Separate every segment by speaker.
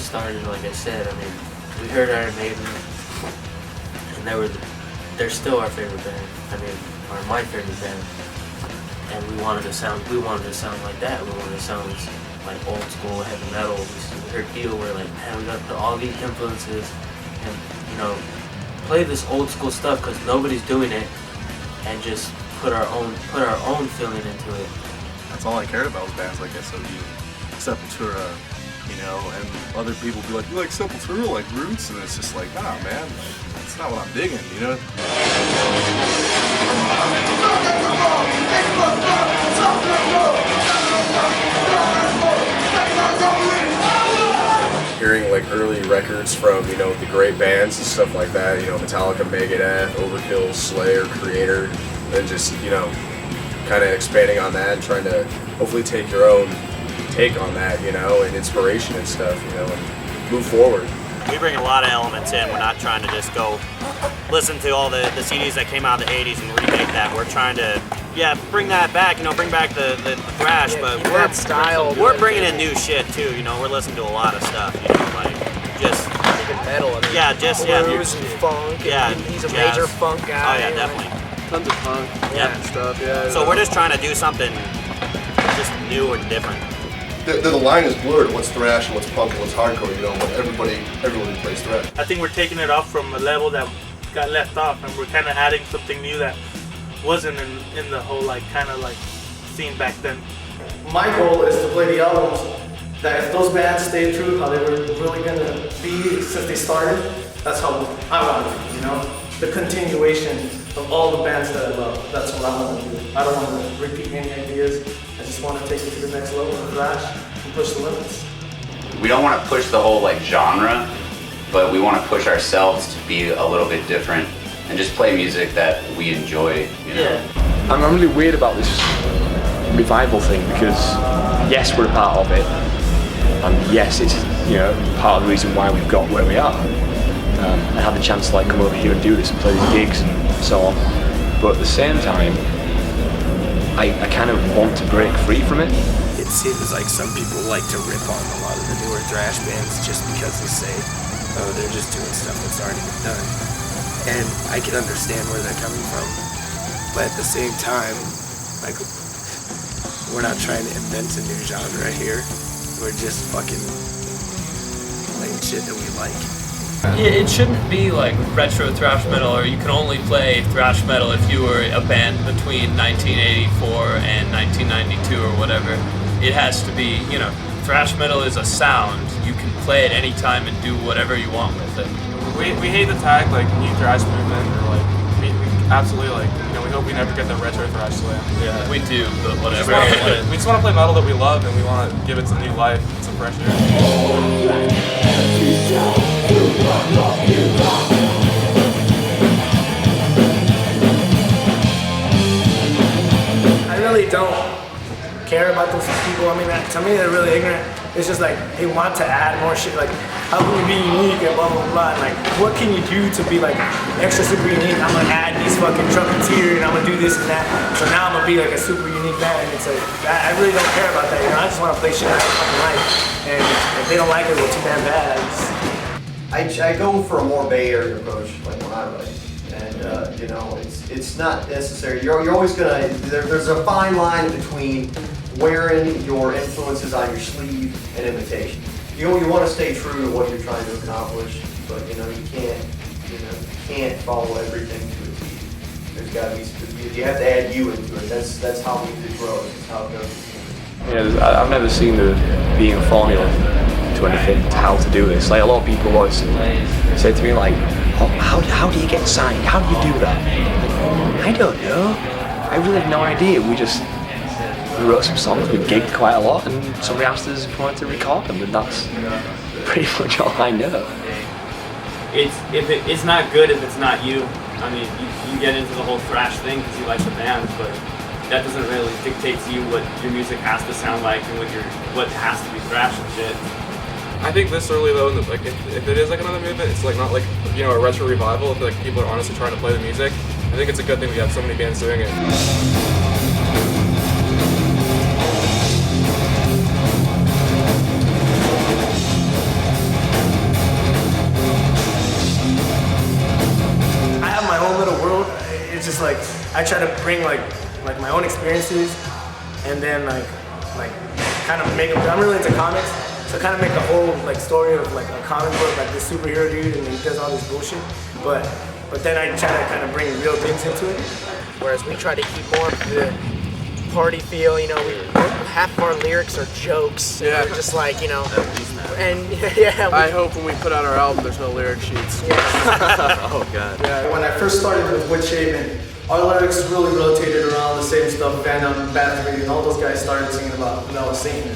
Speaker 1: first started, like I said, I mean, we heard Iron Maiden, and they're still our favorite band. I mean, or my favorite band. And we wanted to sound like that. We wanted to sound like old school heavy metal. We heard Dio, we're like, man, we got to put all these influences and, you know, play this old school stuff because nobody's doing it, and just put our own feeling into it.
Speaker 2: That's all I cared about was bands like SOU, Sepultura, you know, and other people be like, you like Sepultura, like Roots? And it's just like, nah, man, that's not what I'm digging, you know?
Speaker 3: Hearing like early records from, you know, the great bands and stuff like that, you know, Metallica, Megadeth, Overkill, Slayer, Creator, and just, you know, kind of expanding on that and trying to hopefully take your own take on that, you know, and inspiration and stuff, you know, and move forward.
Speaker 4: We bring a lot of elements in. We're not trying to just go listen to all the CDs that came out of the 80s and remake that. We're trying to, bring that back, you know, bring back the thrash, but we're bringing in new shit too, you know. We're listening to a lot of stuff, you know, like just
Speaker 5: metal, I mean, blues and funk. He's a major funk guy.
Speaker 4: Oh yeah, definitely.
Speaker 2: Tons of punk and stuff,
Speaker 4: So we're just trying to do something just new and different.
Speaker 6: The line is blurred. What's thrash and what's punk and what's hardcore? You know, but everybody plays thrash.
Speaker 7: I think we're taking it off from a level that got left off, and we're kind of adding something new that wasn't in the whole kind of scene back then.
Speaker 8: My goal is to play the albums that if those bands stay true how they were really gonna be since they started, that's how I want it to be, you know? The continuation of all the bands that I love. That's what I want to do. I don't want to repeat any ideas. I just want to take it to the next level of thrash and push the limits.
Speaker 9: We don't want to push the whole genre, but we want to push ourselves to be a little bit different and just play music that we enjoy, you know.
Speaker 10: Yeah. I'm really weird about this revival thing because yes, we're a part of it, and yes, it's, you know, part of the reason why we've got where we are. I had the chance to come over here and do this and play these gigs and so on, but at the same time, I kind of want to break free from it.
Speaker 5: It seems like some people like to rip on a lot of the newer thrash bands just because they say, oh, they're just doing stuff that's already been done. And I can understand where they're coming from, but at the same time, we're not trying to invent a new genre here. We're just fucking playing shit that we like.
Speaker 11: It shouldn't be like retro thrash metal, or you can only play thrash metal if you were a band between 1984 and 1992 or whatever. It has to be, you know, thrash metal is a sound. You can play it anytime and do whatever you want with it.
Speaker 12: We hate the tag new thrash movement, or we absolutely you know, we hope we never get the retro thrash slam.
Speaker 11: Yeah, we do, but whatever.
Speaker 12: We just want to play metal that we love, and we want to give it some new life and some fresh air.
Speaker 8: I really don't care about those people. I mean, to me, they're really ignorant. It's just they want to add more shit. How can we be unique and blah, blah, blah. And what can you do to be extra super unique? I'm gonna add these fucking trumpets here, and I'm gonna do this and that. So now I'm gonna be a super unique band. And it's I really don't care about that. You know, I just want to play shit I fucking like. And if they don't like it, well, too damn bad.
Speaker 13: I go for a more Bay Area approach, when I write, and you know, it's not necessary. You're always gonna. There's a fine line between wearing your influences on your sleeve and imitation. You want to stay true to what you're trying to accomplish, but you know you can't follow everything to a T. There's got to be. You have to add you into it. That's how music grows. That's how it goes.
Speaker 10: Yeah, I've never seen there being a formula to anything, to how to do this. A lot of people always say to me how do you get signed? How do you do that? I don't know. I really have no idea. We wrote some songs, we gigged quite a lot, and somebody asked us if we wanted to record them, and that's pretty much all I know.
Speaker 14: It's not good if it's not you. I mean, you get into the whole thrash thing because you like the band, but that doesn't really dictate to you what your music has to sound like and what has to be thrash and shit.
Speaker 12: I think this early though, if it is another movement, it's not you know, a retro revival. If people are honestly trying to play the music, I think it's a good thing we have so many bands doing it.
Speaker 8: it's just like I try to bring like my own experiences, and then like kind of make them. I'm really into comics, so kind of make a whole like story of like a comic book, like this superhero dude, and he does all this bullshit. But then I try to kind of bring real things into it.
Speaker 15: Whereas we try to keep more of the party feel, you know, half of our lyrics are jokes.
Speaker 5: Yeah.
Speaker 15: We're just like, you know, and yeah.
Speaker 5: I hope when we put out our album, there's no lyric sheets.
Speaker 15: Yeah.
Speaker 5: Oh God.
Speaker 8: Yeah. When I first started with Wood Shaven, our lyrics really rotated around the same stuff. Venom, Bathory, and all those guys started singing about Satan.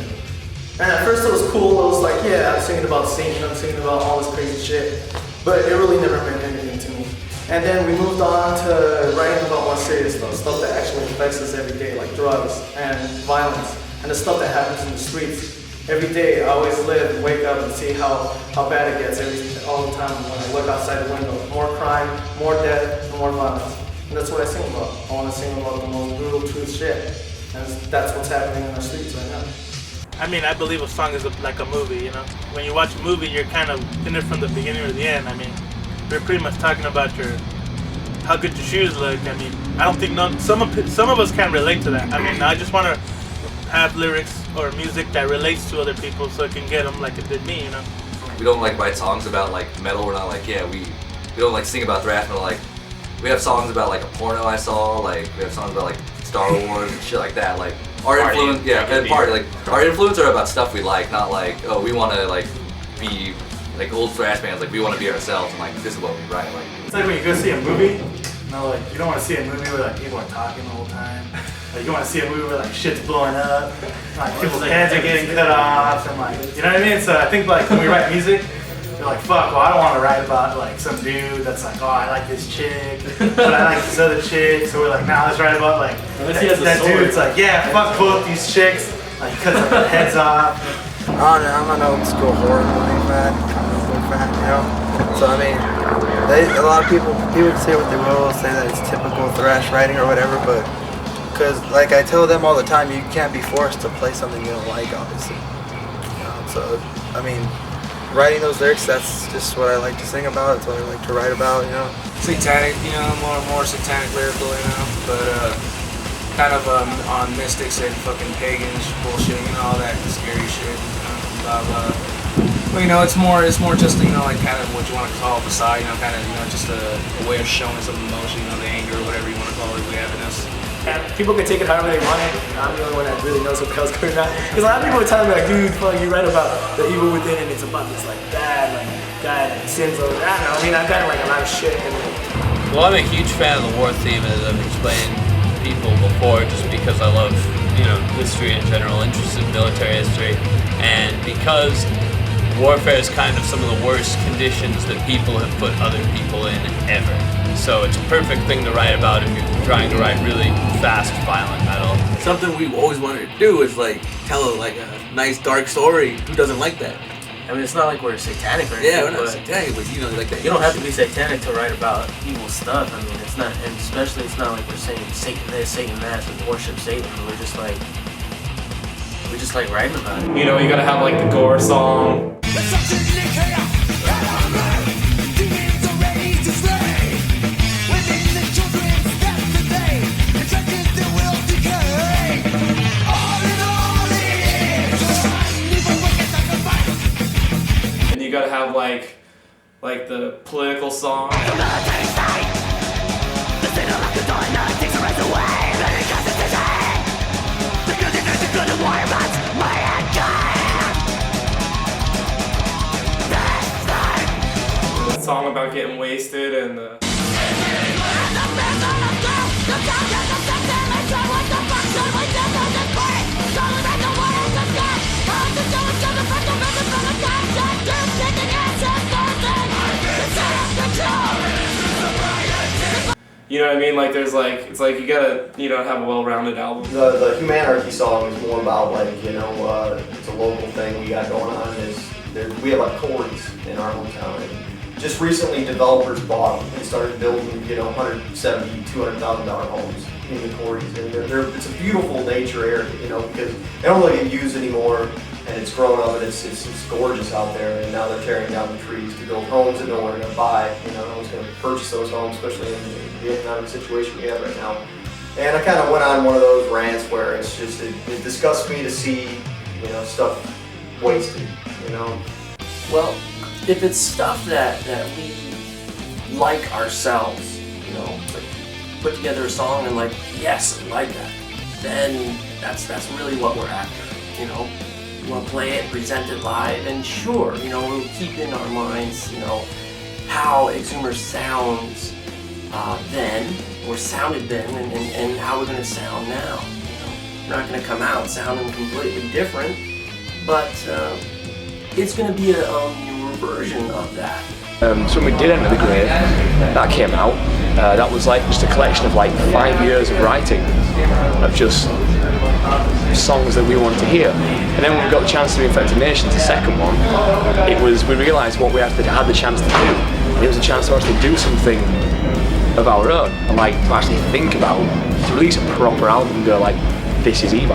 Speaker 8: And at first it was cool. It was like, yeah, I'm singing about Satan. I'm singing about all this crazy shit. But it really never meant anything to me. And then we moved on to writing about more serious stuff that actually affects us every day, like drugs and violence, and the stuff that happens in the streets. Every day I always live, wake up and see how bad it gets all the time when I look outside the window. More crime, more death, more violence. And that's what I sing about. I want to sing about the most brutal truth shit. And that's what's happening in our streets right now.
Speaker 7: I mean, I believe a song is like a movie, you know? When you watch a movie, you're kind of in it from the beginning or the end. I mean, we're pretty much talking about how good your shoes look. I mean, I don't think some of us can relate to that. I mean, I just want to have lyrics or music that relates to other people so it can get them like it did me, you know?
Speaker 16: We don't like write songs about like metal. We're not like, yeah, we don't like sing about thrash metal. Like, we have songs about like a porno I saw. Like, we have songs about like Star Wars and shit like that. Like, our influence, our influence are about stuff we like, not like, oh, we want to like be like old thrash bands. Like, we want to be ourselves, and like this is what we write. Like,
Speaker 17: it's like when you go see a movie. You know, like you don't want to see a movie where like people are talking the whole time. Like you want to see a movie where like shit's blowing up, like people's heads are getting cut off, and like you know what I mean. So I think like when we write music, you're like, fuck, well I don't want to write about like some dude that's like, oh I like this chick, but I like this other chick. So we're like, nah, let's write about like that dude's like, yeah, fuck both these chicks. Like he cuts their heads off.
Speaker 18: I'm an old school horror movie fan, comic book fan, you know. So I mean, a lot of people can say what they will, say that it's typical thrash writing or whatever, but because like I tell them all the time, you can't be forced to play something you don't like, obviously. You know, so I mean, writing those lyrics, that's just what I like to sing about. It's what I like to write about, you know.
Speaker 5: Satanic, you know, more satanic lyrical, you know, but kind of on mystics and fucking pagans bullshit, you know, all that scary shit, blah blah. But you know, it's more just, you know, like kind of what you want to call facade, you know, kind of, you know, just a way of showing some emotion, you know, the anger or whatever you want to call it we have in us.
Speaker 8: Yeah, people can take it however they want it. I'm the only one that really knows what hell's going on. Because a lot of people are telling me like, dude, fuck, you write about the evil within and it's about this like bad, like guy that sins over. I don't know. I mean, I've got like a lot of shit in it.
Speaker 11: Well, I'm a huge fan of the war theme, as I've explained people before, just because I love, you know, history in general, interest in military history, and because warfare is kind of some of the worst conditions that people have put other people in ever. So it's a perfect thing to write about if you're trying to write really fast, violent metal.
Speaker 19: Something we've always wanted to do is like tell like a nice dark story. Who doesn't like that?
Speaker 1: I mean, it's not like we're satanic or anything.
Speaker 19: Yeah, we're not satanic, but you know, like that.
Speaker 1: You don't have to be satanic to write about evil stuff. I mean, it's not, and especially it's not like we're saying Satan this, Satan that, and worship Satan. We just like writing about it.
Speaker 12: You know, you gotta have like the gore song. And you gotta have like the political song. Song about getting wasted and you know what I mean? Like there's like, it's like you gotta, you know, have a well-rounded album.
Speaker 13: The Humanarchy song is more about like, you know, it's a local thing we got going on. We have like quarries in our hometown. And just recently developers bought and started building, you know, $170,000, $200,000 homes in the quarries. And it's a beautiful nature area, you know, because they don't really get used anymore. And it's grown up and it's gorgeous out there, and now they're tearing down the trees to build homes that no one are going to buy. You know, no one's going to purchase those homes, especially in the economic situation we have right now. And I kind of went on one of those rants where it's just, it disgusts me to see, stuff wasted,
Speaker 1: Well, if it's stuff that we like ourselves, like put together a song and like, yes, I like that, then that's really what we're after, We want to play it, present it live, and sure, we'll keep in our minds, how Exhumer sounds then, or sounded then, and how we're going to sound now. We're not going to come out sounding completely different, but it's going to be a newer version of that.
Speaker 10: So when we did Enter the Grave, that came out. That was like just a collection of like 5 years of writing, of just songs that we wanted to hear. And then when we got the chance to do Infected Nations, the second one, we realised what we had the chance to do. And it was a chance to actually do something of our own, and like to actually think about, to release a proper album and go like, this is Eva.